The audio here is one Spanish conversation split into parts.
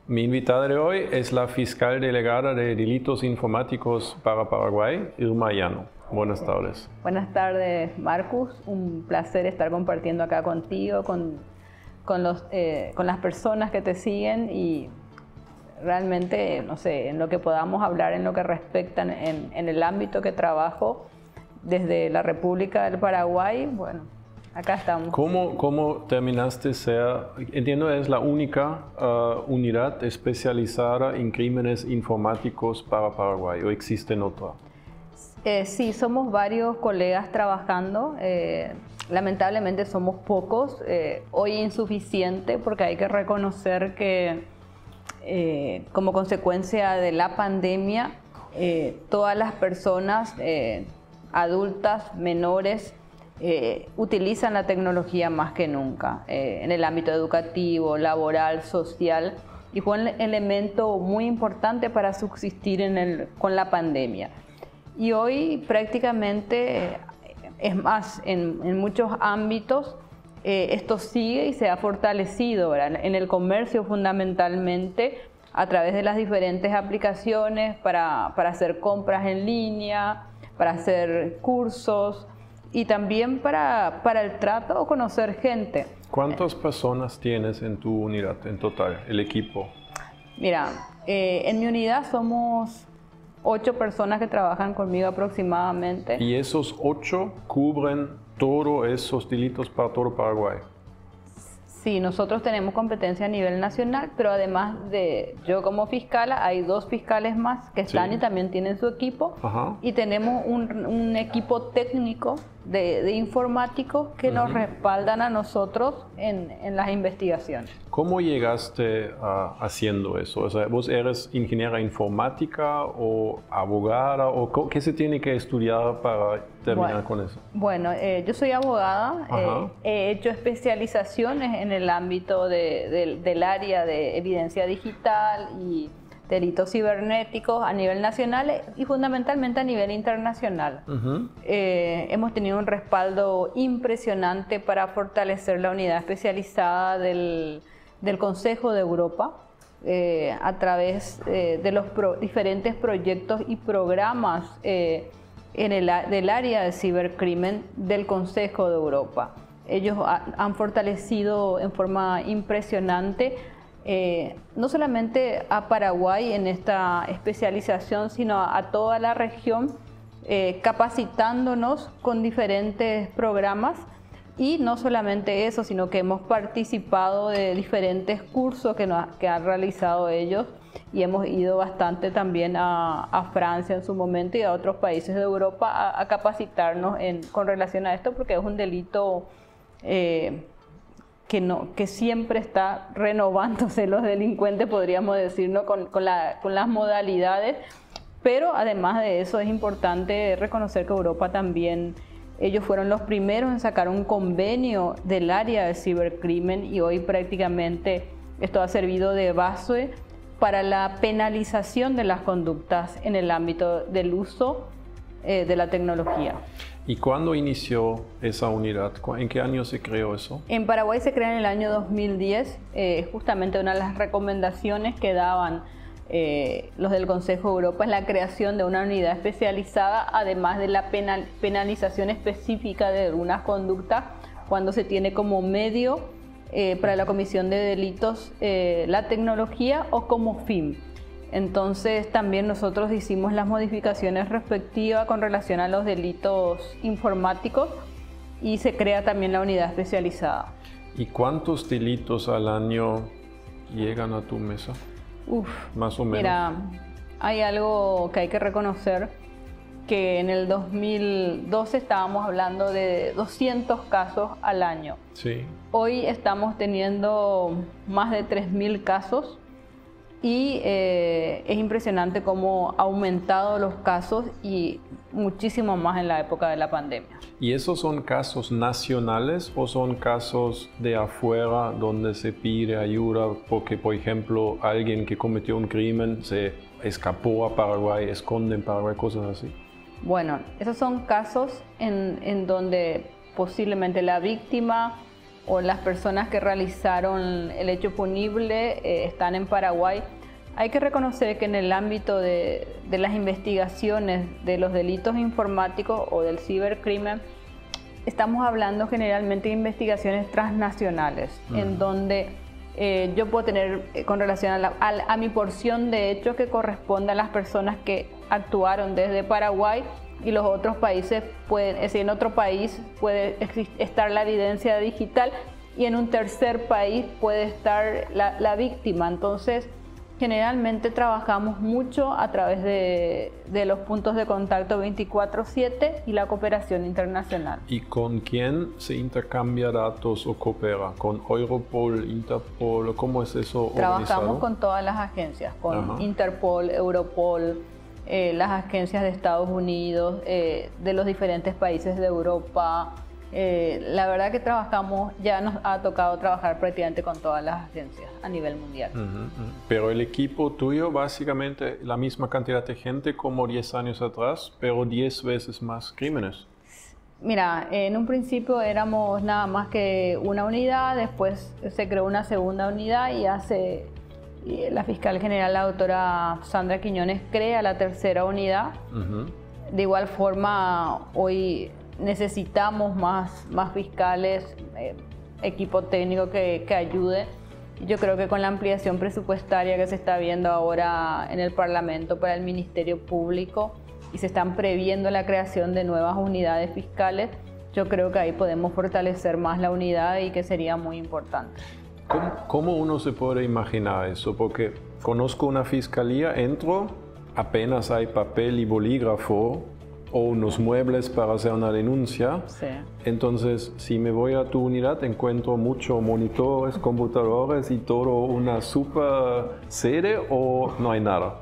Mi invitada de hoy es la fiscal delegada de delitos informáticos para Paraguay, Irma Llano. Buenas tardes. Buenas tardes, Marcus. Un placer estar compartiendo acá contigo, con las personas que te siguen y realmente, no sé, en lo que podamos hablar, en lo que respecta en el ámbito que trabajo desde la República del Paraguay, bueno, acá estamos. ¿Cómo terminaste entiendo, es la única unidad especializada en crímenes informáticos para Paraguay, o existen otras? Sí, somos varios colegas trabajando. Lamentablemente somos pocos, hoy insuficiente, porque hay que reconocer que como consecuencia de la pandemia, todas las personas adultas, menores, utilizan la tecnología más que nunca en el ámbito educativo, laboral, social, y fue un elemento muy importante para subsistir con la pandemia. Y hoy prácticamente, es más, en muchos ámbitos esto sigue y se ha fortalecido, ¿verdad? En el comercio fundamentalmente, a través de las diferentes aplicaciones para hacer compras en línea, para hacer cursos y también para el trato o conocer gente. ¿Cuántas personas tienes en tu unidad en total, el equipo? Mira, en mi unidad somos 8 personas que trabajan conmigo aproximadamente. ¿Y esos 8 cubren todos esos delitos para todo Paraguay? Sí, nosotros tenemos competencia a nivel nacional, pero además de yo como fiscala, hay 2 fiscales más que están y también tienen su equipo. Ajá. Y tenemos un equipo técnico de informáticos que nos respaldan a nosotros en las investigaciones. ¿Cómo llegaste haciendo eso? O sea, ¿vos eres ingeniera informática o abogada? ¿O qué se tiene que estudiar para terminar con eso? Bueno, yo soy abogada, he hecho especializaciones en el ámbito del área de evidencia digital y delitos cibernéticos a nivel nacional y fundamentalmente a nivel internacional. Hemos tenido un respaldo impresionante para fortalecer la unidad especializada del Consejo de Europa a través de los diferentes proyectos y programas del área de cibercrimen del Consejo de Europa. Ellos han fortalecido en forma impresionante no solamente a Paraguay en esta especialización, sino a toda la región, capacitándonos con diferentes programas. Y no solamente eso, sino que hemos participado de diferentes cursos que han realizado ellos y hemos ido bastante también a Francia en su momento y a otros países de Europa a capacitarnos con relación a esto, porque es un delito que siempre está renovándose los delincuentes, podríamos decir, ¿no? con las modalidades, pero además de eso es importante reconocer que Europa también, ellos fueron los primeros en sacar un convenio del área de cibercrimen y hoy prácticamente esto ha servido de base para la penalización de las conductas en el ámbito del uso de la tecnología. ¿Y cuándo inició esa unidad? ¿En qué año se creó eso? En Paraguay se creó en el año 2010, justamente una de las recomendaciones que daban los del Consejo de Europa es la creación de una unidad especializada, además de la penalización específica de algunas conductas cuando se tiene como medio para la comisión de delitos la tecnología o como fin. Entonces también nosotros hicimos las modificaciones respectivas con relación a los delitos informáticos y se crea también la unidad especializada. ¿Y cuántos delitos al año llegan a tu mesa? Más o menos. Mira, hay algo que hay que reconocer, que en el 2012 estábamos hablando de 200 casos al año. Sí. Hoy estamos teniendo más de 3.000 casos. Y es impresionante cómo ha aumentado los casos y muchísimo más en la época de la pandemia. ¿Y esos son casos nacionales o son casos de afuera donde se pide ayuda porque, por ejemplo, alguien que cometió un crimen se escapó a Paraguay, esconde en Paraguay, cosas así? Bueno, esos son casos en donde posiblemente la víctima o las personas que realizaron el hecho punible están en Paraguay. Hay que reconocer que en el ámbito de las investigaciones de los delitos informáticos o del cibercrimen, estamos hablando generalmente de investigaciones transnacionales, en donde yo puedo tener con relación a mi porción de hechos que corresponde a las personas que actuaron desde Paraguay, y los otros países pueden, es decir, en otro país puede estar la evidencia digital y en un tercer país puede estar la víctima. Entonces, generalmente trabajamos mucho a través de los puntos de contacto 24/7 y la cooperación internacional. ¿Y con quién se intercambia datos o coopera? ¿Con Europol, Interpol? ¿Cómo es eso Trabajamos organizado? con todas las agencias, con Ajá. Interpol, Europol, las agencias de Estados Unidos, de los diferentes países de Europa. La verdad que ya nos ha tocado trabajar prácticamente con todas las agencias a nivel mundial. Pero el equipo tuyo, básicamente la misma cantidad de gente como 10 años atrás, pero 10 veces más crímenes. Mira, en un principio éramos nada más que una unidad, después se creó una segunda unidad y la fiscal general, la doctora Sandra Quiñones, crea la tercera unidad. De igual forma, hoy necesitamos más fiscales, equipo técnico que ayude. Yo creo que con la ampliación presupuestaria que se está viendo ahora en el Parlamento para el Ministerio Público y se están previendo la creación de nuevas unidades fiscales, yo creo que ahí podemos fortalecer más la unidad y que sería muy importante. ¿Cómo uno se puede imaginar eso? Porque conozco una fiscalía, entro, apenas hay papel y bolígrafo o unos muebles para hacer una denuncia. Sí. Entonces, si me voy a tu unidad, encuentro muchos monitores, computadores y todo una super sede, ¿o no hay nada?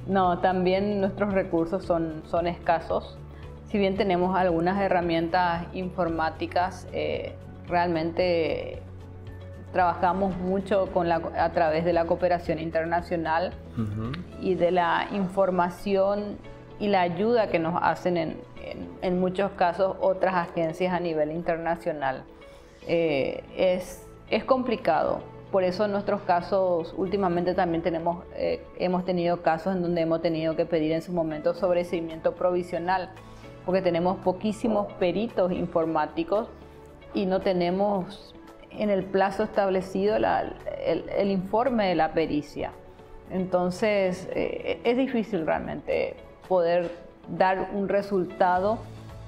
No, también nuestros recursos son escasos. Si bien tenemos algunas herramientas informáticas, realmente trabajamos mucho a través de la cooperación internacional y de la información y la ayuda que nos hacen en muchos casos otras agencias a nivel internacional. Es complicado. Por eso en nuestros casos últimamente también hemos tenido casos en donde hemos tenido que pedir en su momento sobreseimiento provisional, porque tenemos poquísimos peritos informáticos y no tenemos en el plazo establecido el informe de la pericia. Entonces es difícil realmente poder dar un resultado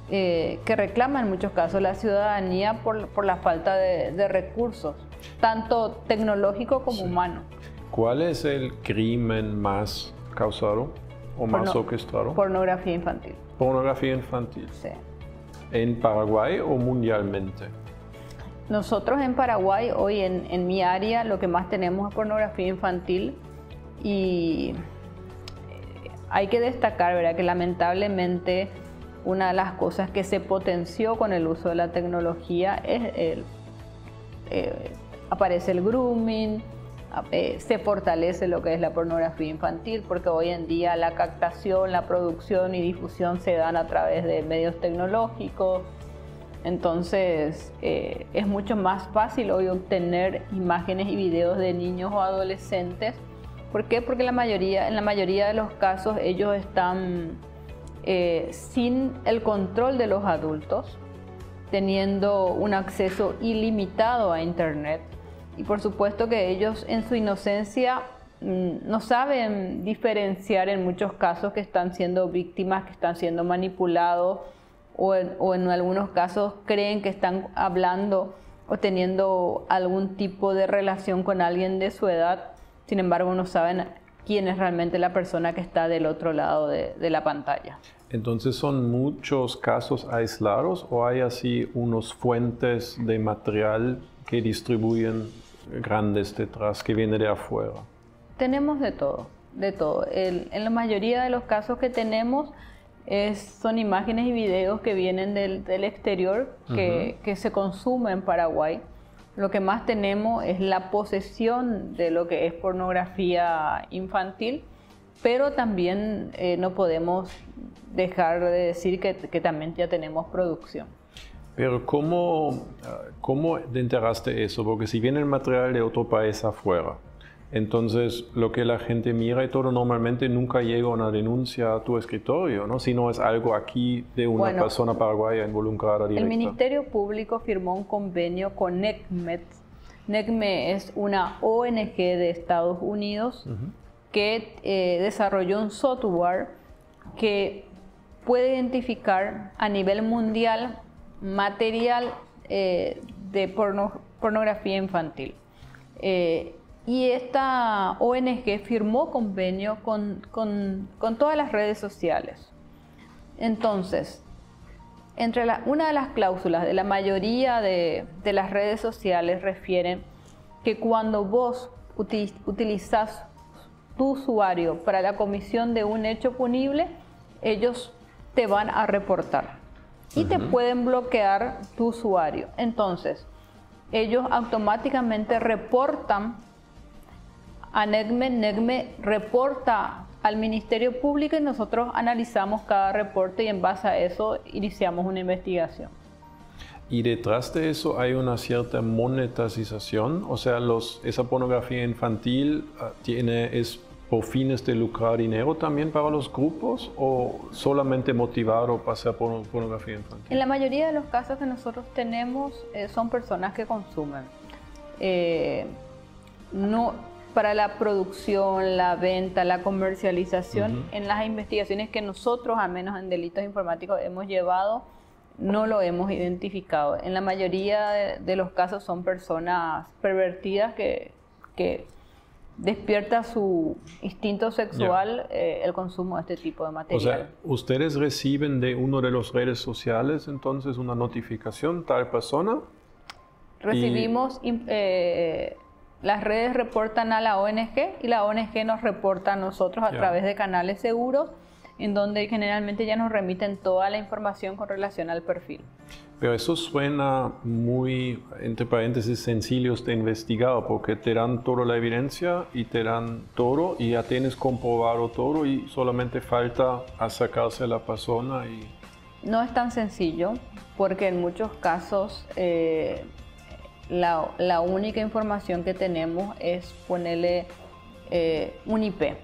que reclama en muchos casos la ciudadanía por la falta de recursos, tanto tecnológico como humano. ¿Cuál es el crimen más causado o más orquestado? Pornografía infantil. Pornografía infantil. Sí. ¿En Paraguay o mundialmente? Nosotros en Paraguay, hoy en mi área, lo que más tenemos es pornografía infantil, y hay que destacar, ¿verdad?, que lamentablemente una de las cosas que se potenció con el uso de la tecnología es aparece el grooming, se fortalece lo que es la pornografía infantil, porque hoy en día la captación, la producción y difusión se dan a través de medios tecnológicos. Entonces es mucho más fácil hoy obtener imágenes y videos de niños o adolescentes. ¿Por qué? Porque en la mayoría de los casos ellos están sin el control de los adultos, teniendo un acceso ilimitado a Internet. Y por supuesto que ellos en su inocencia no saben diferenciar en muchos casos que están siendo víctimas, que están siendo manipulados, o en algunos casos creen que están hablando o teniendo algún tipo de relación con alguien de su edad. Sin embargo, no saben quién es realmente la persona que está del otro lado de la pantalla. Entonces, ¿son muchos casos aislados o hay así unos fuentes de material que distribuyen grandes detrás, que viene de afuera? Tenemos de todo, de todo. En la mayoría de los casos que tenemos son imágenes y videos que vienen del exterior, que se consumen en Paraguay. Lo que más tenemos es la posesión de lo que es pornografía infantil, pero también no podemos dejar de decir que también ya tenemos producción. Pero ¿cómo te enteraste eso? Porque si viene el material de otro país afuera, entonces lo que la gente mira y todo normalmente nunca llega una denuncia a tu escritorio, ¿no? Si no es algo aquí de una persona paraguaya involucrada directa. El Ministerio Público firmó un convenio con NECMET. NECMET es una ONG de Estados Unidos que desarrolló un software que puede identificar a nivel mundial material de pornografía infantil. Y esta ONG firmó convenio con todas las redes sociales. Entonces, una de las cláusulas de la mayoría de las redes sociales refieren que cuando vos utilizás tu usuario para la comisión de un hecho punible, ellos te van a reportar y te pueden bloquear tu usuario. Entonces, ellos automáticamente reportan a NECMET, NECMET reporta al Ministerio Público y nosotros analizamos cada reporte y en base a eso iniciamos una investigación. Y detrás de eso hay una cierta monetización, o sea, esa pornografía infantil es por fines de lucrar dinero también para los grupos o solamente motivado para hacer pornografía infantil? En la mayoría de los casos que nosotros tenemos son personas que consumen. No para la producción, la venta, la comercialización, en las investigaciones que nosotros, al menos en delitos informáticos, hemos llevado, no lo hemos identificado. En la mayoría de los casos son personas pervertidas que despierta su instinto sexual el consumo de este tipo de material. O sea, ¿ustedes reciben de uno de las redes sociales entonces una notificación, tal persona? Recibimos, las redes reportan a la ONG y la ONG nos reporta a nosotros a través de canales seguros, en donde generalmente ya nos remiten toda la información con relación al perfil. Pero eso suena muy, entre paréntesis, sencillo de investigar, porque te dan toda la evidencia y te dan todo y ya tienes comprobado todo y solamente falta acercarse a la persona. No es tan sencillo, porque en muchos casos la única información que tenemos es ponerle un IP.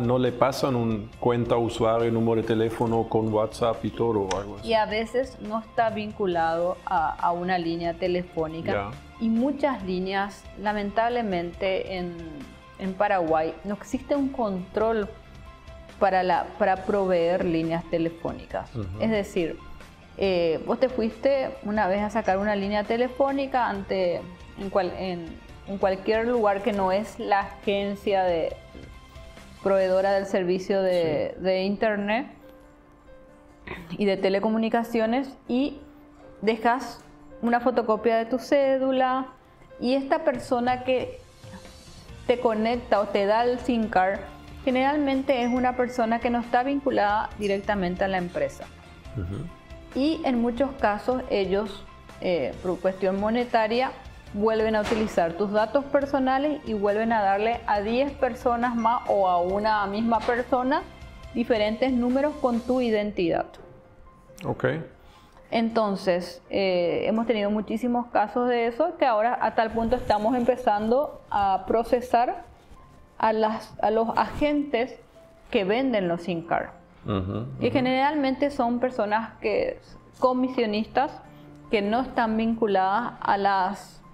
¿No le pasan un cuenta usuario, número de teléfono con WhatsApp y todo o algo así? Y a veces no está vinculado a una línea telefónica. Y muchas líneas, lamentablemente en Paraguay, no existe un control para proveer líneas telefónicas. Es decir, vos te fuiste una vez a sacar una línea telefónica en cualquier lugar que no es la agencia proveedora del servicio de internet y de telecomunicaciones y dejas una fotocopia de tu cédula y esta persona que te conecta o te da el SIM card generalmente es una persona que no está vinculada directamente a la empresa. Y en muchos casos ellos, por cuestión monetaria, vuelven a utilizar tus datos personales y vuelven a darle a 10 personas más o a una misma persona diferentes números con tu identidad. Ok. Entonces, hemos tenido muchísimos casos de eso que ahora a tal punto estamos empezando a procesar a los agentes que venden los SIM card. Y generalmente son personas comisionistas que no están vinculadas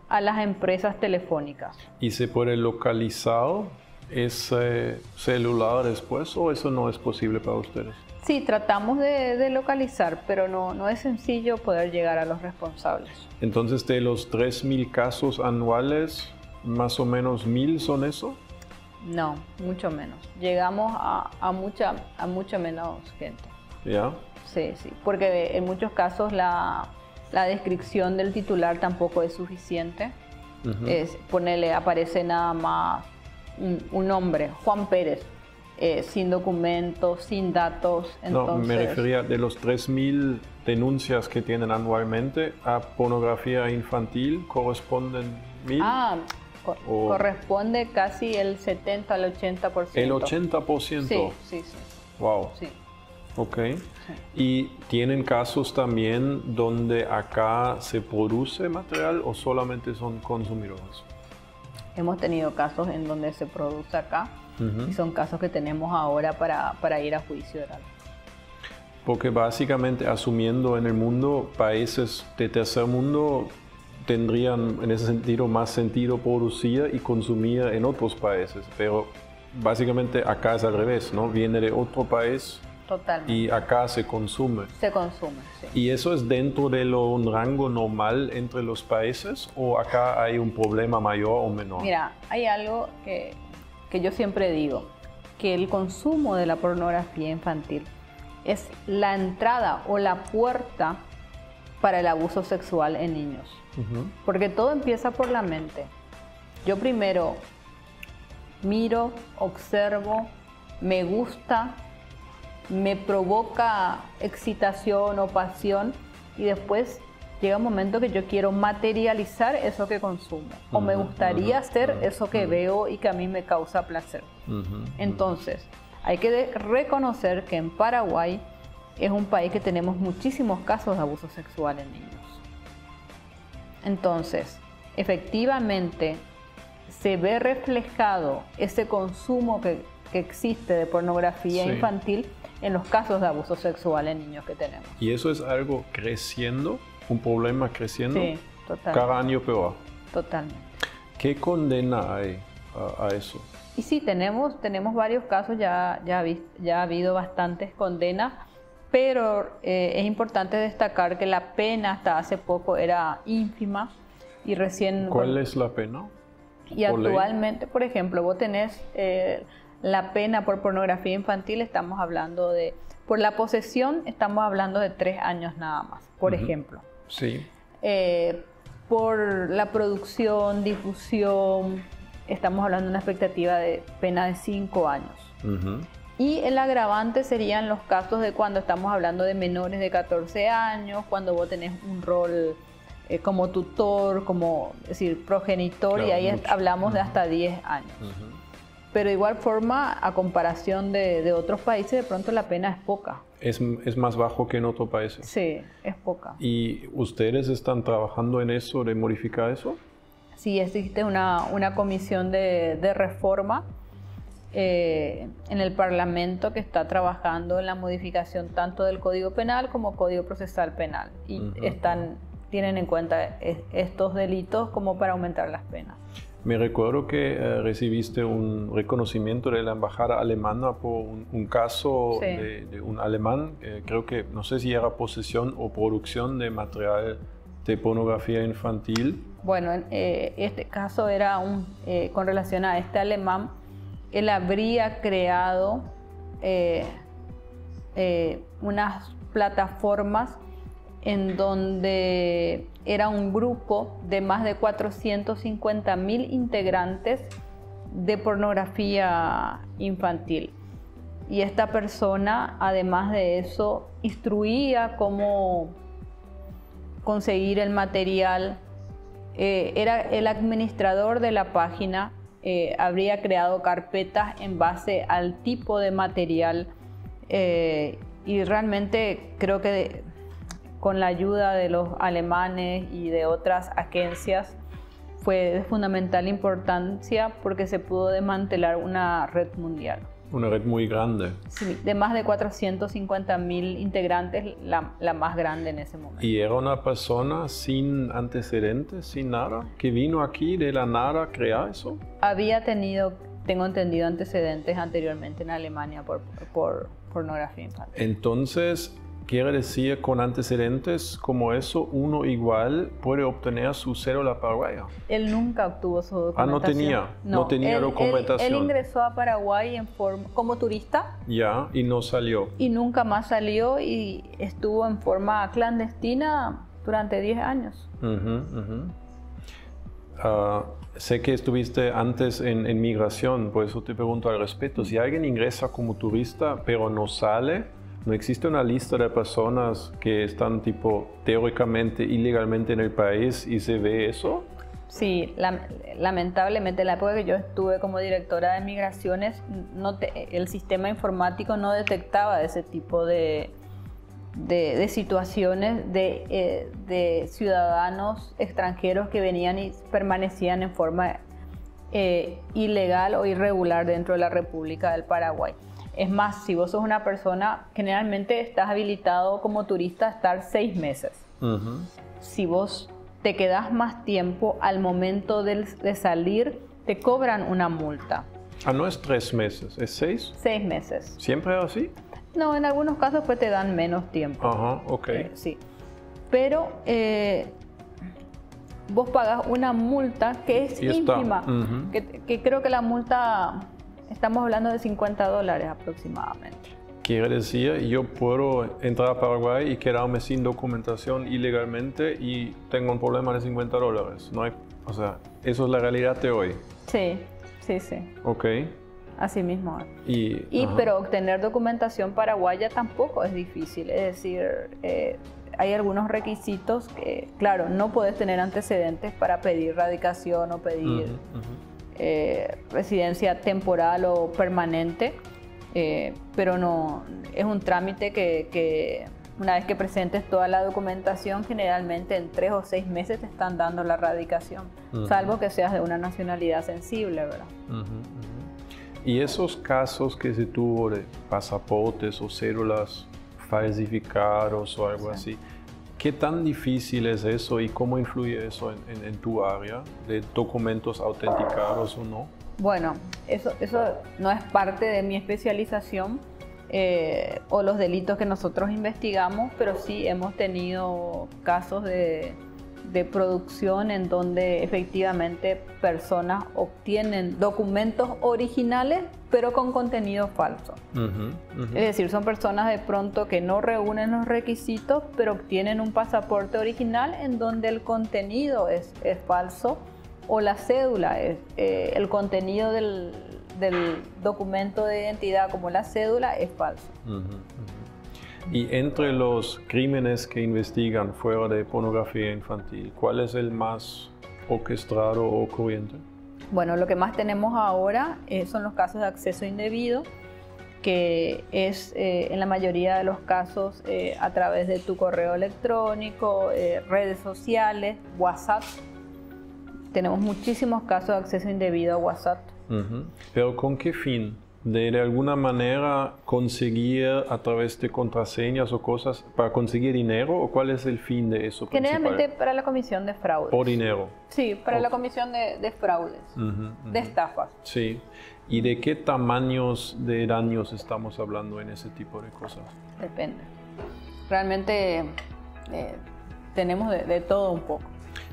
a las empresas telefónicas. ¿Y se puede localizar ese celular después o eso no es posible para ustedes? Sí, tratamos de localizar, pero no es sencillo poder llegar a los responsables. Entonces, de los 3.000 casos anuales, más o menos 1.000 son eso? No, mucho menos. Llegamos a mucha menos gente. ¿Ya? Sí, porque en muchos casos la descripción del titular tampoco es suficiente. Aparece nada más un nombre, Juan Pérez, sin documentos, sin datos. Entonces, no, me refería de los 3.000 denuncias que tienen anualmente a pornografía infantil, ¿corresponden 1.000? Corresponde casi el 70 al 80%. ¿El 80%? Sí. Wow. Sí. Ok. Sí. ¿Y tienen casos también donde acá se produce material o solamente son consumidores? Hemos tenido casos en donde se produce acá y son casos que tenemos ahora para ir a juicio oral. Porque básicamente asumiendo en el mundo, países de tercer mundo tendrían en ese sentido más sentido producida y consumida en otros países, pero básicamente acá es al revés, ¿no? Viene de otro país. Totalmente. Y acá se consume. Se consume, sí. ¿Y eso es dentro de un rango normal entre los países o acá hay un problema mayor o menor? Mira, hay algo que yo siempre digo, que el consumo de la pornografía infantil es la entrada o la puerta para el abuso sexual en niños. Porque todo empieza por la mente. Yo primero miro, observo, me gusta, me provoca excitación o pasión y después llega un momento que yo quiero materializar eso que consumo o me gustaría hacer eso que veo y que a mí me causa placer. Entonces, hay que reconocer que en Paraguay es un país que tenemos muchísimos casos de abuso sexual en niños. Entonces, efectivamente, se ve reflejado ese consumo que existe de pornografía infantil en los casos de abuso sexual en niños que tenemos. ¿Y eso es algo creciendo? ¿Un problema creciendo? Sí, totalmente. Cada año peor. Totalmente. ¿Qué condena hay a eso? Y sí, tenemos varios casos, ya ha habido bastantes condenas, pero es importante destacar que la pena hasta hace poco era ínfima y recién... ¿Cuál es la pena? Y actualmente, por ejemplo, vos tenés la pena por pornografía infantil, estamos hablando de... Por la posesión estamos hablando de 3 años nada más, por ejemplo. Sí. Por la producción, difusión, estamos hablando de una expectativa de pena de 5 años. Y el agravante serían los casos de cuando estamos hablando de menores de 14 años, cuando vos tenés un rol como tutor, como es decir, progenitor, claro, y ahí hablamos de hasta 10 años. Pero de igual forma, a comparación de otros países, de pronto la pena es poca. ¿Es más bajo que en otros países? Sí, es poca. ¿Y ustedes están trabajando en eso, de modificar eso? Sí, existe una comisión de reforma en el Parlamento que está trabajando en la modificación tanto del Código Penal como Código Procesal Penal. Y tienen en cuenta estos delitos como para aumentar las penas. Me recuerdo que recibiste un reconocimiento de la embajada alemana por un caso de un alemán, creo que no sé si era posesión o producción de material de pornografía infantil. Bueno, este caso era con relación a este alemán. Él habría creado unas plataformas en donde era un grupo de más de 450.000 integrantes de pornografía infantil. Y esta persona, además de eso, instruía cómo conseguir el material. Era el administrador de la página, habría creado carpetas en base al tipo de material y realmente creo que con la ayuda de los alemanes y de otras agencias fue de fundamental importancia porque se pudo desmantelar una red mundial. Una red muy grande. Sí, de más de 450.000 integrantes, la más grande en ese momento. ¿Y era una persona sin antecedentes, sin nada, que vino aquí de la nada a crear eso? Había tenido, tengo entendido, antecedentes anteriormente en Alemania por pornografía infantil. Entonces, quiere decir, con antecedentes como eso, uno igual puede obtener su cédula paraguaya. Él nunca obtuvo su documentación. No tenía documentación. Él ingresó a Paraguay como turista. Ya, y no salió. Y nunca más salió y estuvo en forma clandestina durante 10 años. Sé que estuviste antes en migración, por eso te pregunto al respecto. Si alguien ingresa como turista pero no sale, ¿no existe una lista de personas que están teóricamente, ilegalmente en el país y se ve eso? Sí, lamentablemente en la época que yo estuve como directora de migraciones, el sistema informático no detectaba ese tipo de situaciones de ciudadanos extranjeros que venían y permanecían en forma ilegal o irregular dentro de la República del Paraguay. Es más, si vos sos una persona, generalmente estás habilitado como turista a estar 6 meses. Si vos te quedás más tiempo, al momento de salir, te cobran una multa. Ah, no es 3 meses, es 6. 6 meses. ¿Siempre es así? No, en algunos casos pues te dan menos tiempo. Ajá, ok. Sí. Pero vos pagás una multa que es ínfima. Que creo que la multa, estamos hablando de $50 aproximadamente. Quiere decir, yo puedo entrar a Paraguay y quedarme sin documentación ilegalmente y tengo un problema de $50. No hay, o sea, eso es la realidad de hoy. Sí. Ok. Así mismo. Pero obtener documentación paraguaya tampoco es difícil. Es decir, hay algunos requisitos que, claro, no puedes tener antecedentes para pedir radicación o pedir residencia temporal o permanente. Pero no, es un trámite que una vez que presentes toda la documentación, generalmente en 3 o 6 meses te están dando la radicación, salvo que seas de una nacionalidad sensible, ¿verdad? Y esos casos que se tuvo de pasaportes o cédulas falsificados o algo así, ¿qué tan difícil es eso y cómo influye eso en tu área de documentos autenticados o no? Bueno, eso no es parte de mi especialización o los delitos que nosotros investigamos, pero sí hemos tenido casos de producción en donde efectivamente personas obtienen documentos originales pero con contenido falso. Es decir, son personas de pronto que no reúnen los requisitos pero obtienen un pasaporte original en donde el contenido es falso, o la cédula, el contenido del documento de identidad como la cédula es falso. Y entre los crímenes que investigan fuera de pornografía infantil, ¿cuál es el más orquestado o corriente? Bueno, lo que más tenemos ahora son los casos de acceso indebido, que es en la mayoría de los casos a través de tu correo electrónico, redes sociales, WhatsApp. Tenemos muchísimos casos de acceso indebido a WhatsApp. ¿Pero con qué fin? ¿De alguna manera conseguir a través de contraseñas o cosas para conseguir dinero? ¿O cuál es el fin de eso principal? Generalmente para la comisión de fraudes. ¿Por dinero? Sí, para la comisión de fraudes, de estafas. Sí. ¿Y de qué tamaños de daños estamos hablando en ese tipo de cosas? Depende. Realmente tenemos de todo un poco.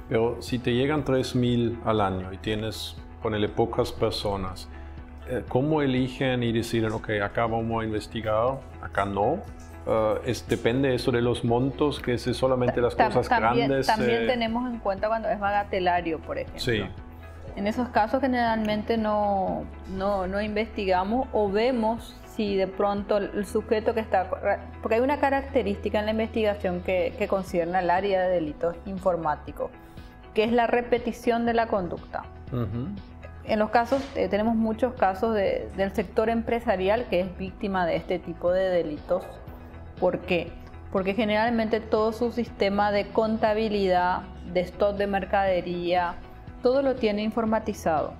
Pero si te llegan 3.000 al año y tienes, ponele, pocas personas, ¿cómo eligen y deciden, ok, acá vamos a investigar, acá no? Depende eso de los montos, que es solamente las cosas grandes. También tenemos en cuenta cuando es bagatelario, por ejemplo. Sí. En esos casos generalmente no investigamos o vemos si de pronto el sujeto que está... Porque hay una característica en la investigación que concierne al área de delitos informáticos, que es la repetición de la conducta. En los casos, tenemos muchos casos del sector empresarial que es víctima de este tipo de delitos. ¿Por qué? Porque generalmente todo su sistema de contabilidad, de stock de mercadería, todo lo tiene informatizado.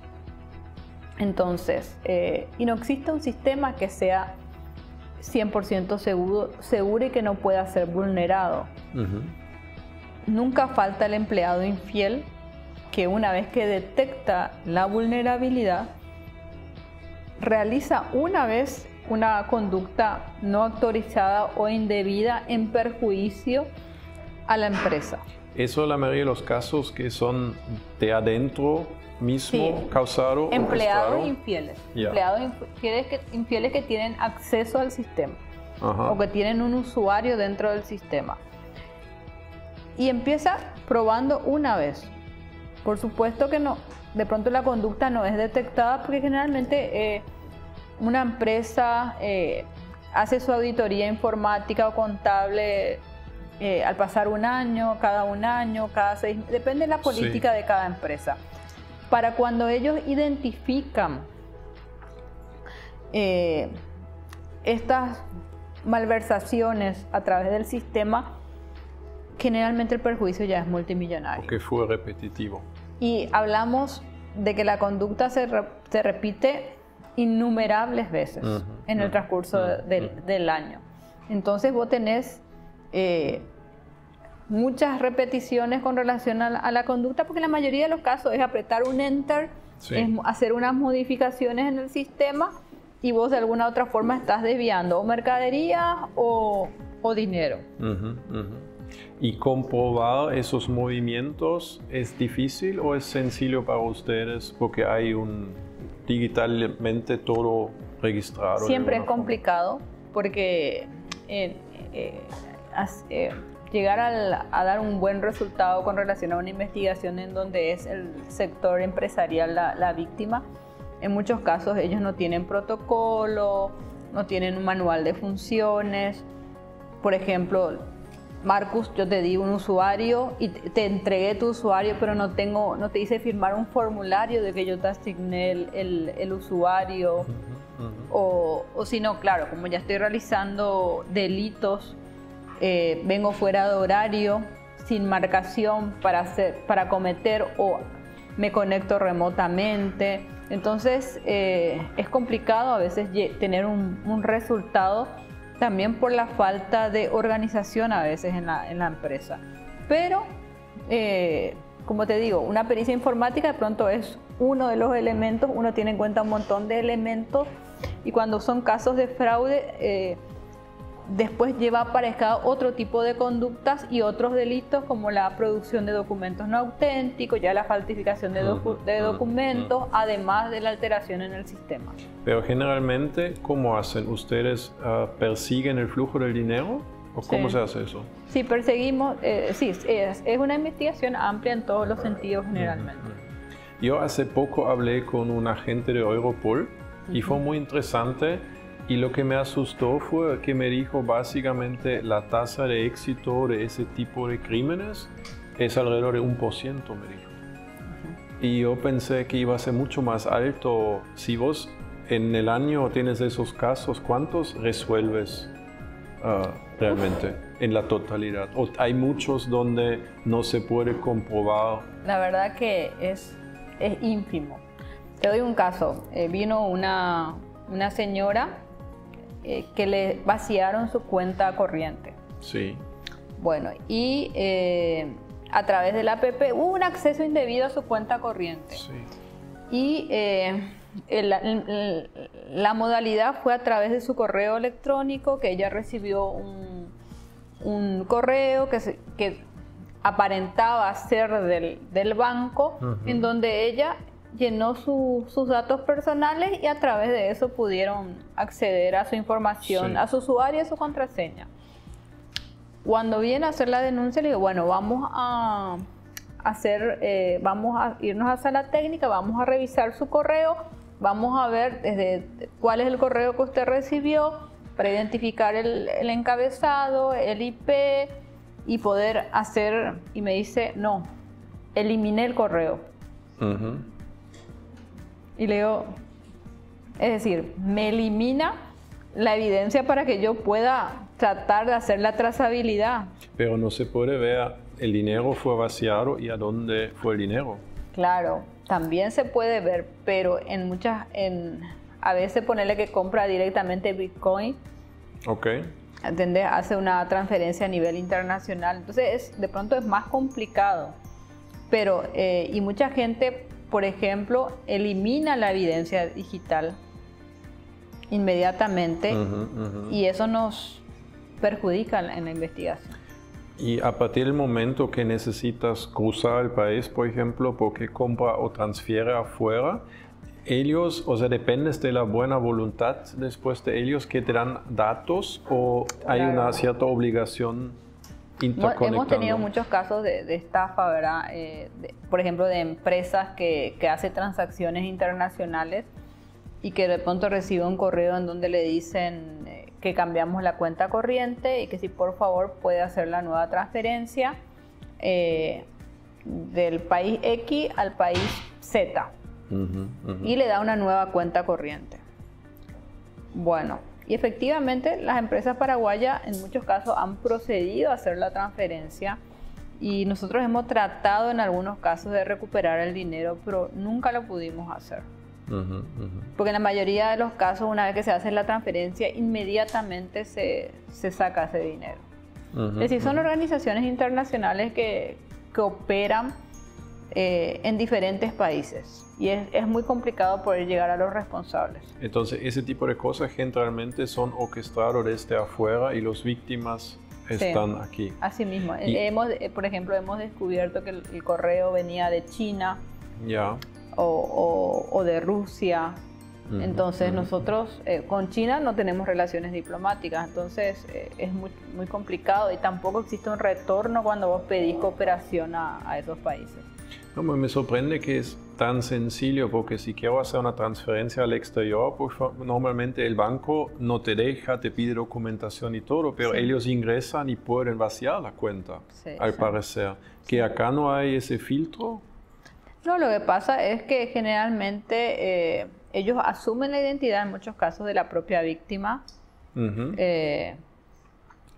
Entonces, y no existe un sistema que sea 100% seguro y que no pueda ser vulnerado. Nunca falta el empleado infiel que una vez que detecta la vulnerabilidad, realiza una vez una conducta no autorizada o indebida en perjuicio a la empresa. ¿Eso es la mayoría de los casos que son de adentro mismo, sí, causado? Empleados infieles. Yeah. Empleados infieles que tienen acceso al sistema. O que tienen un usuario dentro del sistema. Y empieza probando una vez. Por supuesto que no, de pronto la conducta no es detectada porque generalmente una empresa hace su auditoría informática o contable al pasar un año, cada 6, depende de la política de cada empresa. Para cuando ellos identifican estas malversaciones a través del sistema, generalmente el perjuicio ya es multimillonario. Porque fue repetitivo. Y hablamos de que la conducta se repite innumerables veces en el transcurso del año. Entonces vos tenés muchas repeticiones con relación a la conducta, porque la mayoría de los casos es apretar un enter, es hacer unas modificaciones en el sistema y vos de alguna otra forma estás desviando o mercadería o dinero. ¿Y comprobar esos movimientos es difícil o es sencillo para ustedes porque hay digitalmente todo registrado? Siempre es complicado porque llegar a dar un buen resultado con relación a una investigación en donde es el sector empresarial la víctima, en muchos casos ellos no tienen protocolo, no tienen un manual de funciones. Por ejemplo, Marcus, yo te di un usuario y te entregué tu usuario, pero no te hice firmar un formulario de que yo te asigné el usuario. O si no, claro, como ya estoy realizando delitos, vengo fuera de horario, sin marcación para cometer, o me conecto remotamente. Entonces es complicado a veces tener un resultado, también por la falta de organización a veces en la empresa. Pero, como te digo, una pericia informática de pronto es uno de los elementos, uno tiene en cuenta un montón de elementos, y cuando son casos de fraude, después lleva aparejado otro tipo de conductas y otros delitos, como la producción de documentos no auténticos, ya la falsificación de documentos, además de la alteración en el sistema. Pero generalmente, ¿cómo hacen? ¿Ustedes persiguen el flujo del dinero? ¿O cómo se hace eso? Sí, perseguimos, es una investigación amplia en todos los sentidos generalmente. Yo hace poco hablé con un agente de Europol y fue muy interesante. Y lo que me asustó fue que me dijo básicamente la tasa de éxito de ese tipo de crímenes es alrededor de 1%, me dijo. Y yo pensé que iba a ser mucho más alto. Si vos en el año tienes esos casos, ¿cuántos resuelves realmente en la totalidad? ¿O hay muchos donde no se puede comprobar? La verdad que es ínfimo. Te doy un caso. Vino una señora que le vaciaron su cuenta corriente. Sí. Bueno, y a través de la app hubo un acceso indebido a su cuenta corriente. Sí. Y la modalidad fue a través de su correo electrónico, que ella recibió un correo que aparentaba ser del banco, en donde ella llenó sus datos personales y a través de eso pudieron acceder a su información, a su usuario y a su contraseña. Cuando viene a hacer la denuncia, le digo, bueno, vamos a irnos a sala técnica, vamos a revisar su correo, vamos a ver desde cuál es el correo que usted recibió para identificar el encabezado, el IP y poder hacer, y me dice, no, eliminé el correo. Y le digo, es decir, me elimina la evidencia para que yo pueda tratar de hacer la trazabilidad. Pero no se puede ver, el dinero fue vaciado y a dónde fue el dinero. Claro, también se puede ver, pero a veces ponerle que compra directamente Bitcoin. Ok. ¿Entendés? Hace una transferencia a nivel internacional. Entonces, de pronto es más complicado. Pero, y mucha gente, por ejemplo, elimina la evidencia digital inmediatamente y eso nos perjudica en la investigación. Y a partir del momento que necesitas cruzar el país, por ejemplo, porque compra o transfiere afuera, ellos, o sea, dependes de la buena voluntad después de ellos que te dan datos o hay una cierta obligación interconectando. Hemos tenido muchos casos de estafa, ¿verdad? Por ejemplo, de empresas que hacen transacciones internacionales y que de pronto recibe un correo en donde le dicen que cambiamos la cuenta corriente y que si por favor puede hacer la nueva transferencia del país X al país Z. Y le da una nueva cuenta corriente. Bueno, y efectivamente las empresas paraguayas en muchos casos han procedido a hacer la transferencia y nosotros hemos tratado en algunos casos de recuperar el dinero, pero nunca lo pudimos hacer. Porque en la mayoría de los casos, una vez que se hace la transferencia, inmediatamente se saca ese dinero. Es decir, son organizaciones internacionales que operan en diferentes países y es muy complicado poder llegar a los responsables. Entonces, ese tipo de cosas generalmente son orquestados desde afuera y las víctimas están aquí. Así mismo. Por ejemplo, hemos descubierto que el correo venía de China o de Rusia. Entonces nosotros con China no tenemos relaciones diplomáticas, entonces es muy complicado y tampoco existe un retorno cuando vos pedís cooperación a esos países. No, me sorprende que es tan sencillo, porque si quiero hacer una transferencia al exterior, pues normalmente el banco no te deja, te pide documentación y todo, pero ellos ingresan y pueden vaciar la cuenta, al parecer. ¿Que acá no hay ese filtro? No, lo que pasa es que generalmente ellos asumen la identidad en muchos casos de la propia víctima.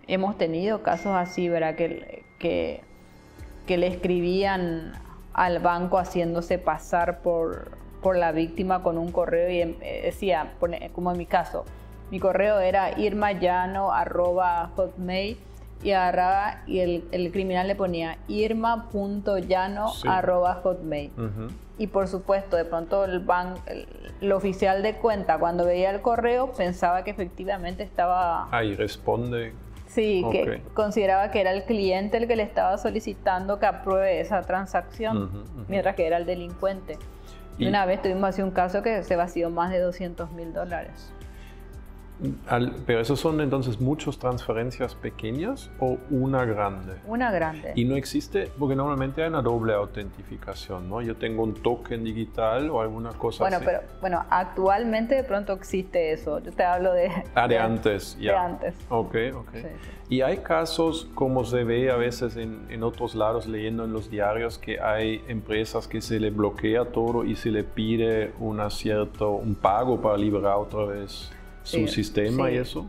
Hemos tenido casos así, ¿verdad? Que le escribían al banco haciéndose pasar por la víctima con un correo y decía, como en mi caso, mi correo era irmayano@hotmail y agarraba y el criminal le ponía irma.llano@hotmail. Y por supuesto, de pronto el oficial de cuenta, cuando veía el correo, pensaba que efectivamente estaba... Ahí responde. Sí, que consideraba que era el cliente el que le estaba solicitando que apruebe esa transacción, mientras que era el delincuente. Y una vez tuvimos así un caso que se vació más de $200.000. Pero esos son entonces muchas transferencias pequeñas o una grande. Una grande. Y no existe, porque normalmente hay una doble autentificación, ¿no? Yo tengo un token digital o alguna cosa así. Bueno, actualmente de pronto existe eso. Yo te hablo de... de antes, ya. De antes. Ok. Sí. Y hay casos, como se ve a veces en otros lados leyendo en los diarios, que hay empresas que se le bloquea todo y se le pide un pago para liberar otra vez su sistema y eso.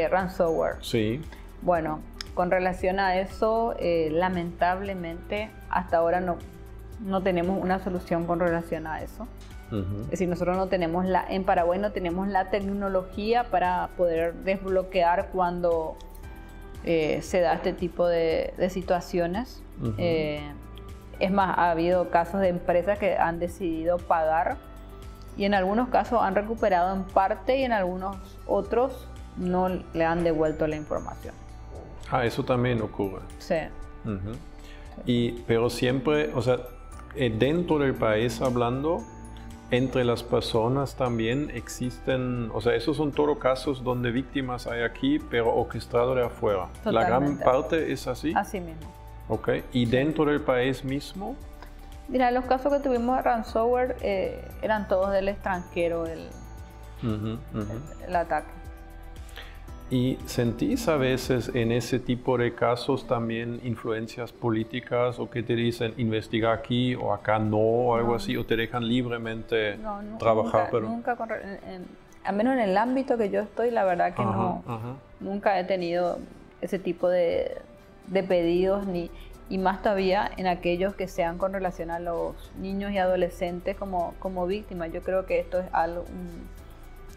Ransomware. Sí. Bueno, con relación a eso, lamentablemente hasta ahora no tenemos una solución con relación a eso. Es decir, nosotros en Paraguay no tenemos la tecnología para poder desbloquear cuando se da este tipo de situaciones. Es más, ha habido casos de empresas que han decidido pagar y en algunos casos han recuperado en parte y en algunos otros no le han devuelto la información. Eso también ocurre. Sí. Pero siempre, o sea, dentro del país hablando, entre las personas también existen, o sea, esos son todos casos donde víctimas hay aquí, pero orquestado de afuera. Totalmente. La gran parte es así. Así mismo. Ok. ¿Y dentro del país mismo? Mira, los casos que tuvimos de ransomware eran todos del extranjero el ataque. ¿Y sentís a veces en ese tipo de casos también influencias políticas o que te dicen investiga aquí o acá no o algo así, o te dejan libremente trabajar? Nunca al menos en el ámbito que yo estoy, la verdad que nunca he tenido ese tipo de pedidos y más todavía en aquellos que sean con relación a los niños y adolescentes como víctimas. Yo creo que esto es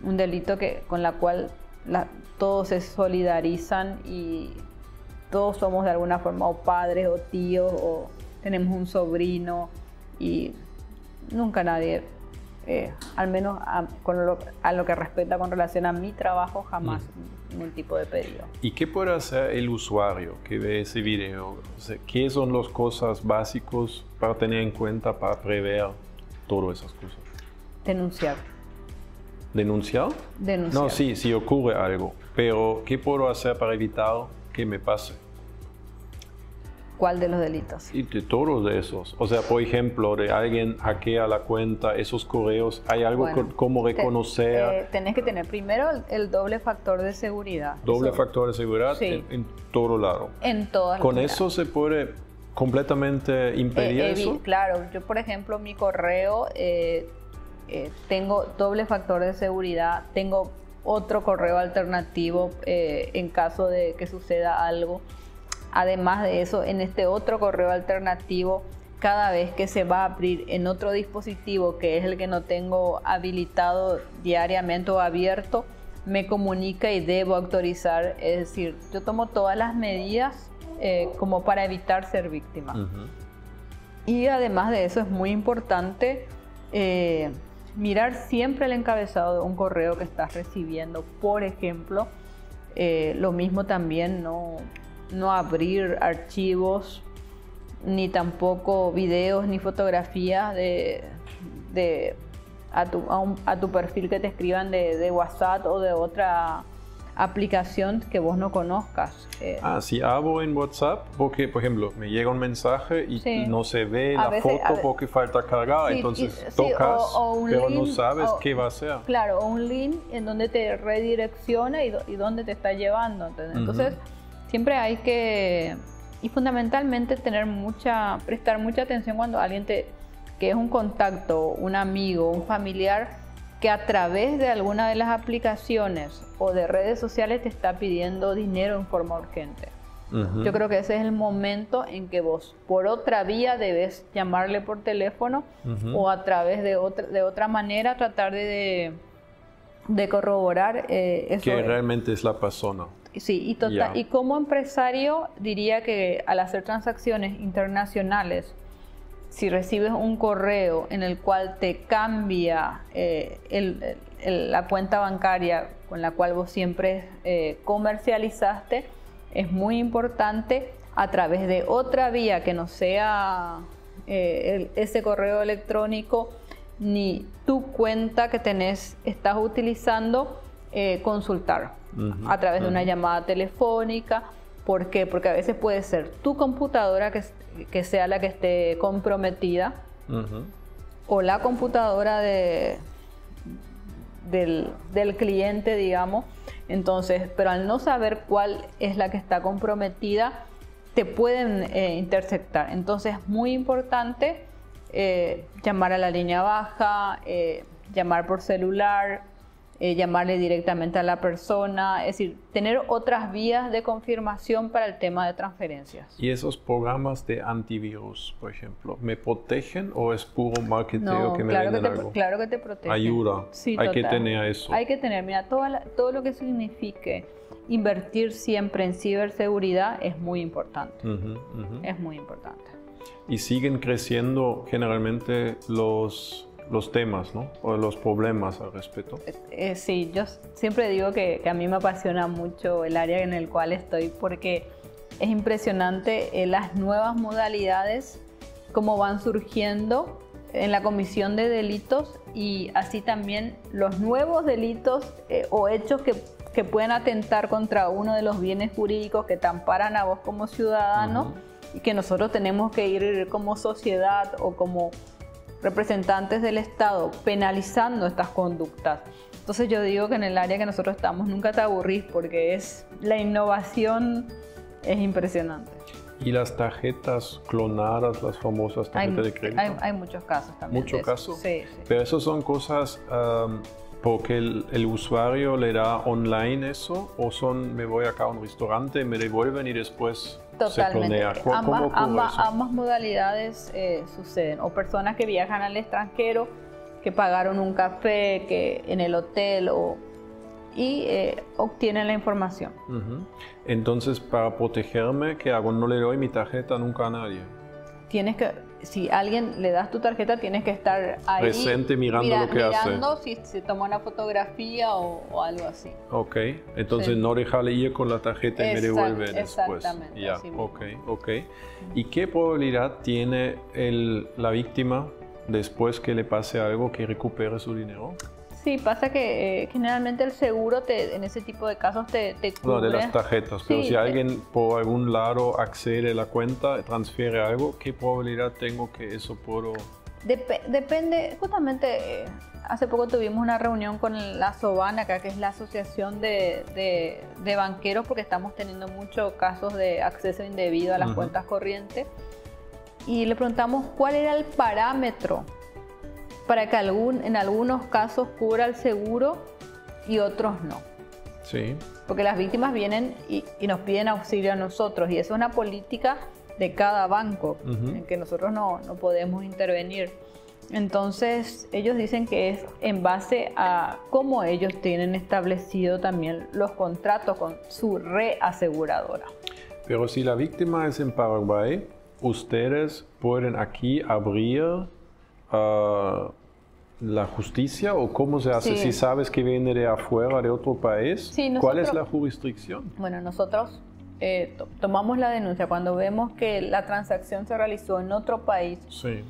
un delito con la cual todos se solidarizan y todos somos de alguna forma o padres o tíos o tenemos un sobrino y nunca nadie, al menos a lo que respecta con relación a mi trabajo, jamás ningún tipo de pedido. ¿Y qué puede hacer el usuario que ve ese video? O sea, ¿qué son las cosas básicas para tener en cuenta para prever todas esas cosas? Denunciar. ¿Denunciar? Denunciar. No, sí, si ocurre algo. Pero, ¿qué puedo hacer para evitar que me pase? ¿Cuál de los delitos? Y de todos de esos. O sea, por ejemplo, de alguien hackea la cuenta, esos correos, ¿hay algo Bueno, como reconocer? Tenés que tener primero el doble factor de seguridad. Doble Eso, factor de seguridad sí. en todo lado. En todas ¿Con las eso se puede completamente impedir eso? Claro, yo por ejemplo mi correo tengo doble factor de seguridad, tengo otro correo alternativo en caso de que suceda algo. Además de eso, en este otro correo alternativo, cada vez que se va a abrir en otro dispositivo, que es el que no tengo habilitado diariamente o abierto, me comunica y debo autorizar. Es decir, yo tomo todas las medidas como para evitar ser víctima. Y además de eso es muy importante mirar siempre el encabezado de un correo que estás recibiendo. Por ejemplo, lo mismo también no abrir archivos, ni tampoco videos ni fotografías a tu perfil que te escriban de WhatsApp o de otra aplicación que vos no conozcas. Si abro en WhatsApp, porque por ejemplo me llega un mensaje y no se ve la foto porque falta cargar, entonces tocas, pero no sabes qué va a hacer. Claro, o un link en donde te redirecciona y dónde te está llevando. Entonces siempre hay que, y fundamentalmente prestar mucha atención cuando alguien que es un contacto, un amigo, un familiar, que a través de alguna de las aplicaciones o de redes sociales te está pidiendo dinero en forma urgente. Yo creo que ese es el momento en que vos por otra vía debes llamarle por teléfono o a través de otra manera tratar de corroborar eso. Que realmente es la persona. Sí, y como empresario diría que al hacer transacciones internacionales, si recibes un correo en el cual te cambia la cuenta bancaria con la cual vos siempre comercializaste, es muy importante a través de otra vía que no sea ese correo electrónico ni tu cuenta que estás utilizando, consultar a través de una llamada telefónica. ¿Por qué? Porque a veces puede ser tu computadora que sea la que esté comprometida o la computadora del cliente, digamos. Entonces, pero al no saber cuál es la que está comprometida, te pueden interceptar. Entonces, es muy importante llamar a la línea baja, llamar por celular, llamarle directamente a la persona, es decir, tener otras vías de confirmación para el tema de transferencias. ¿Y esos programas de antivirus, por ejemplo, me protegen o es puro marketeo que me venden algo? Claro que te protegen. Ayuda. Sí, hay que tener eso. Hay que tener, mira, todo lo que signifique invertir siempre en ciberseguridad es muy importante. Es muy importante. Y siguen creciendo generalmente los temas, ¿no? O los problemas al respecto. Sí, yo siempre digo que a mí me apasiona mucho el área en el cual estoy porque es impresionante las nuevas modalidades, cómo van surgiendo en la comisión de delitos y así también los nuevos delitos o hechos que pueden atentar contra uno de los bienes jurídicos que te amparan a vos como ciudadano y que nosotros tenemos que ir como sociedad o como representantes del Estado penalizando estas conductas. Entonces yo digo que en el área que nosotros estamos nunca te aburrís porque la innovación es impresionante. ¿Y las tarjetas clonadas, las famosas tarjetas de crédito? Hay muchos casos también. ¿Muchos casos? Sí. Pero eso son cosas porque el usuario le da online eso o me voy acá a un restaurante, me devuelven y después totalmente. Se clonea. Ambas modalidades suceden. O personas que viajan al extranjero, que pagaron un café que en el hotel y obtienen la información. Entonces, para protegerme, ¿qué hago? No le doy mi tarjeta nunca a nadie. Si a alguien le das tu tarjeta, tienes que estar ahí presente mirando lo que hace. Mirando si se toma una fotografía o algo así. Ok, entonces no dejarle ir con la tarjeta y me devuelve después. Exactamente. Ya, ok. ¿Y qué probabilidad tiene la víctima después que le pase algo que recupere su dinero? Sí, pasa que generalmente el seguro en ese tipo de casos te cubre. No, de las tarjetas, pero Sí, si alguien por algún lado accede a la cuenta, transfiere algo, ¿qué probabilidad tengo que eso puedo...? Depende, justamente hace poco tuvimos una reunión con la SOBAN acá, que es la Asociación de Banqueros, porque estamos teniendo muchos casos de acceso indebido a las cuentas corrientes, y le preguntamos cuál era el parámetro para que en algunos casos cubra el seguro y otros no. Sí. Porque las víctimas vienen y nos piden auxilio a nosotros, y eso es una política de cada banco en que nosotros no podemos intervenir. Entonces ellos dicen que es en base a cómo ellos tienen establecido también los contratos con su reaseguradora. Pero si la víctima es en Paraguay, ustedes pueden aquí abrir la justicia, o cómo se hace. Sí. Si sabes que viene de afuera, de otro país, Sí, ¿cuál es la jurisdicción? Bueno, nosotros tomamos la denuncia cuando vemos que la transacción se realizó en otro país. Sí.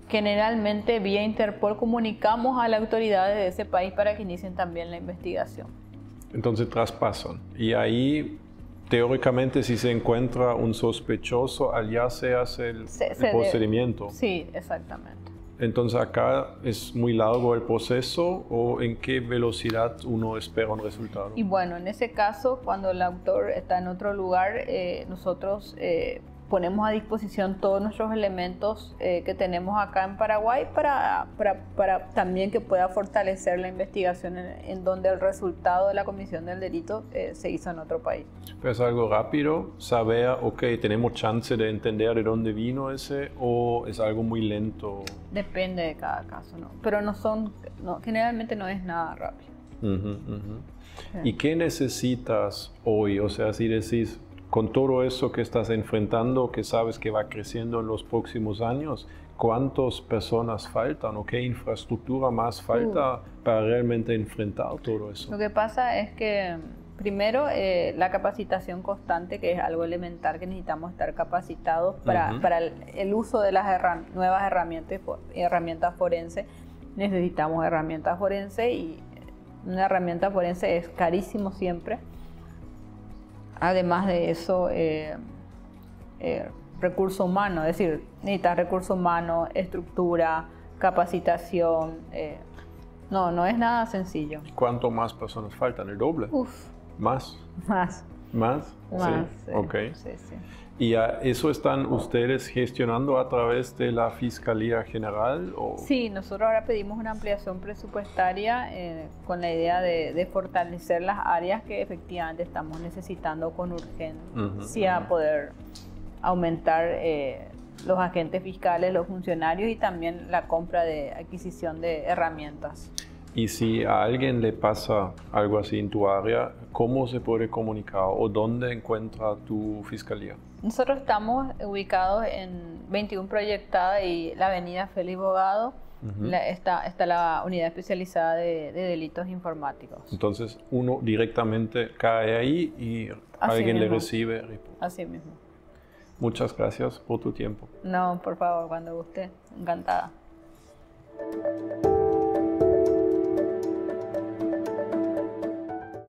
Generalmente vía Interpol comunicamos a las autoridades de ese país para que inicien también la investigación. Entonces traspasan. Y ahí, teóricamente, si se encuentra un sospechoso, allá se hace el procedimiento. Sí, exactamente. Entonces acá es muy largo el proceso, ¿o en qué velocidad uno espera un resultado? Y bueno, en ese caso, cuando el autor está en otro lugar, nosotros ponemos a disposición todos nuestros elementos que tenemos acá en Paraguay para también que pueda fortalecer la investigación en donde el resultado de la comisión del delito se hizo en otro país. Pero es algo rápido, saber, ok, tenemos chance de entender de dónde vino ese, o es algo muy lento. Depende de cada caso, ¿no? Pero generalmente no es nada rápido. Sí. ¿Y qué necesitas hoy? O sea, si decís, con todo eso que estás enfrentando, que sabes que va creciendo en los próximos años, ¿cuántas personas faltan o qué infraestructura más falta para realmente enfrentar todo eso? Lo que pasa es que, primero, la capacitación constante, que es algo elemental, que necesitamos estar capacitados para el uso de las nuevas herramientas forenses. Necesitamos herramientas forenses, y una herramienta forense es carísimo siempre. Además de eso, recurso humano, es decir, necesitas recurso humano, estructura, capacitación. No es nada sencillo. ¿Cuánto más personas faltan? ¿El doble? Uf. ¿Más? Más. ¿Más? Más, sí. Ok. Sí, sí. ¿Y eso están ustedes gestionando a través de la Fiscalía General? ¿O? Sí, nosotros ahora pedimos una ampliación presupuestaria con la idea de fortalecer las áreas que efectivamente estamos necesitando con urgencia, poder aumentar los agentes fiscales, los funcionarios, y también la compra de adquisición de herramientas. Y si a alguien le pasa algo así en tu área, ¿cómo se puede comunicar o dónde encuentra tu fiscalía? Nosotros estamos ubicados en 21 Proyectada y la avenida Félix Bogado. Está la unidad especializada de delitos informáticos. Entonces uno directamente cae ahí y alguien le recibe. Así mismo. Muchas gracias por tu tiempo. No, por favor, cuando guste. Encantada.